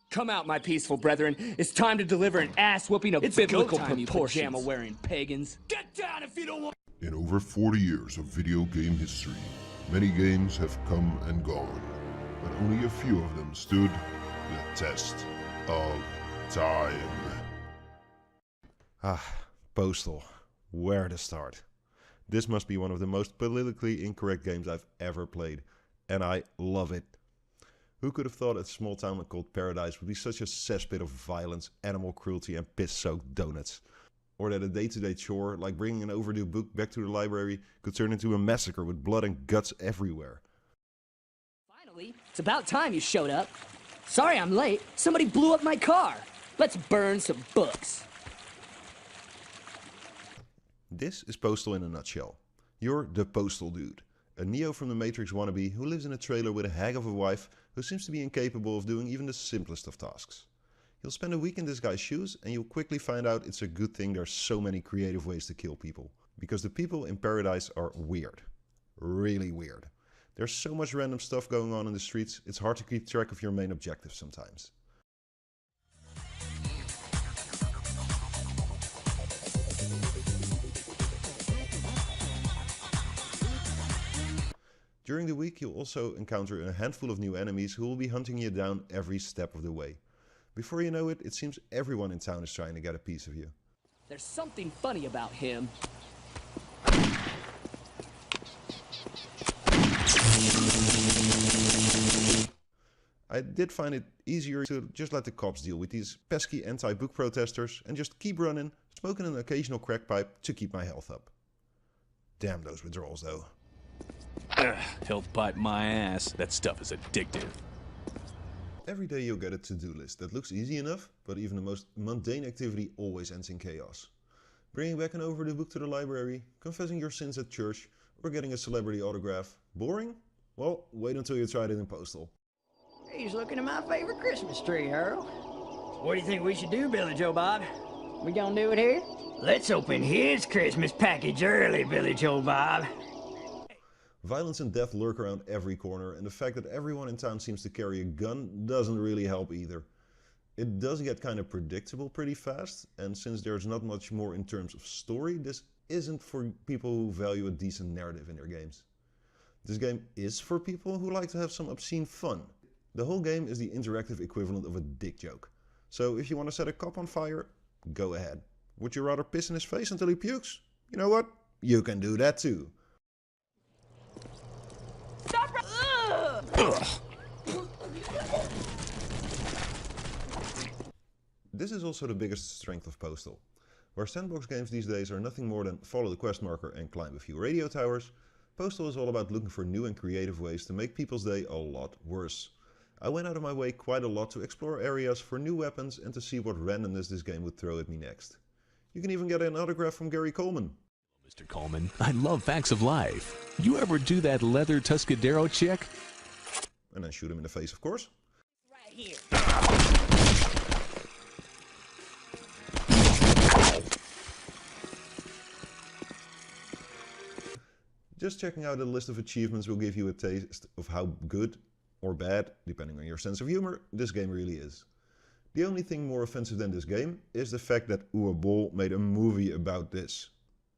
Come out, my peaceful brethren. It's time to deliver an ass-whooping of biblical proportions. Pajama-wearing pagans. Get down if you don't want... In over 40 years of video game history, many games have come and gone, but only a few of them stood the test of time. Postal. Where to start? This must be one of the most politically incorrect games I've ever played, and I love it. Who could have thought a small town called Paradise would be such a cesspit of violence, animal cruelty and piss-soaked donuts? Or that a day-to-day chore, like bringing an overdue book back to the library, could turn into a massacre with blood and guts everywhere. Finally, it's about time you showed up. Sorry I'm late. Somebody blew up my car. Let's burn some books. This is Postal in a nutshell. You're the Postal Dude, a Neo from the Matrix wannabe who lives in a trailer with a hag of a wife who seems to be incapable of doing even the simplest of tasks. You'll spend a week in this guy's shoes and you'll quickly find out it's a good thing there's so many creative ways to kill people. Because the people in Paradise are weird. Really weird. There's so much random stuff going on in the streets, it's hard to keep track of your main objective sometimes. During the week you'll also encounter a handful of new enemies who will be hunting you down every step of the way. Before you know it, it seems everyone in town is trying to get a piece of you. There's something funny about him. I did find it easier to just let the cops deal with these pesky anti-book protesters and just keep running, smoking an occasional crack pipe to keep my health up. Damn those withdrawals though. He'll bite my ass. That stuff is addictive. Every day you'll get a to-do list that looks easy enough, but even the most mundane activity always ends in chaos. Bringing back an overdue book to the library, confessing your sins at church, or getting a celebrity autograph. Boring? Well, wait until you tried it in Postal. He's looking at my favorite Christmas tree, Earl. What do you think we should do, Billy Joe Bob? We gonna do it here? Let's open his Christmas package early, Billy Joe Bob. Violence and death lurk around every corner, and the fact that everyone in town seems to carry a gun doesn't really help either. It does get kind of predictable pretty fast, and since there's not much more in terms of story, this isn't for people who value a decent narrative in their games. This game is for people who like to have some obscene fun. The whole game is the interactive equivalent of a dick joke. So if you want to set a cop on fire, go ahead. Would you rather piss in his face until he pukes? You know what? You can do that too. This is also the biggest strength of Postal. Where sandbox games these days are nothing more than follow the quest marker and climb a few radio towers, Postal is all about looking for new and creative ways to make people's day a lot worse. I went out of my way quite a lot to explore areas for new weapons and to see what randomness this game would throw at me next. You can even get an autograph from Gary Coleman. Mr. Coleman, I love facts of life. You ever do that leather Tuscadero check? And then shoot him in the face, of course. Right here. Just checking out a list of achievements will give you a taste of how good or bad, depending on your sense of humor, this game really is. The only thing more offensive than this game is the fact that Uwe Boll made a movie about this.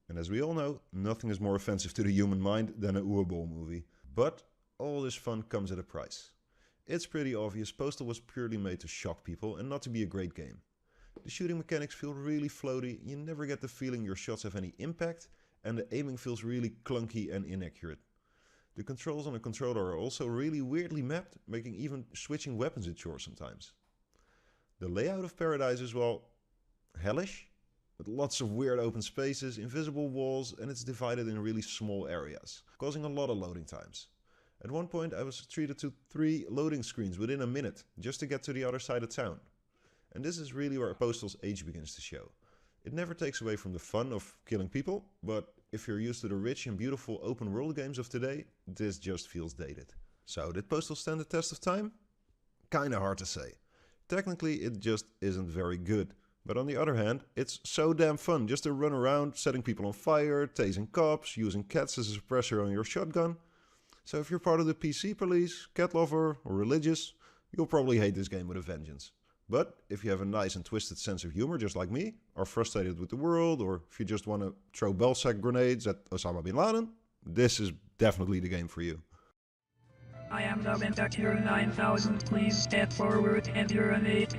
And as we all know, nothing is more offensive to the human mind than a Uwe Boll movie. But all this fun comes at a price. It's pretty obvious Postal was purely made to shock people and not to be a great game. The shooting mechanics feel really floaty, you never get the feeling your shots have any impact, and the aiming feels really clunky and inaccurate. The controls on the controller are also really weirdly mapped, making even switching weapons a chore sometimes. The layout of Paradise is, well, hellish, with lots of weird open spaces, invisible walls, and it's divided in really small areas, causing a lot of loading times. At one point I was treated to 3 loading screens within a minute, just to get to the other side of town. And this is really where Postal's age begins to show. It never takes away from the fun of killing people, but if you're used to the rich and beautiful open world games of today, this just feels dated. So did Postal stand the test of time? Kinda hard to say. Technically it just isn't very good. But on the other hand, it's so damn fun just to run around setting people on fire, tasing cops, using cats as a suppressor on your shotgun. So if you're part of the PC police, cat lover or religious, you'll probably hate this game with a vengeance. But if you have a nice and twisted sense of humor just like me, are frustrated with the world, or if you just want to throw ballsack grenades at Osama bin Laden, this is definitely the game for you. I am the Vindictor 9000, please step forward and urinate.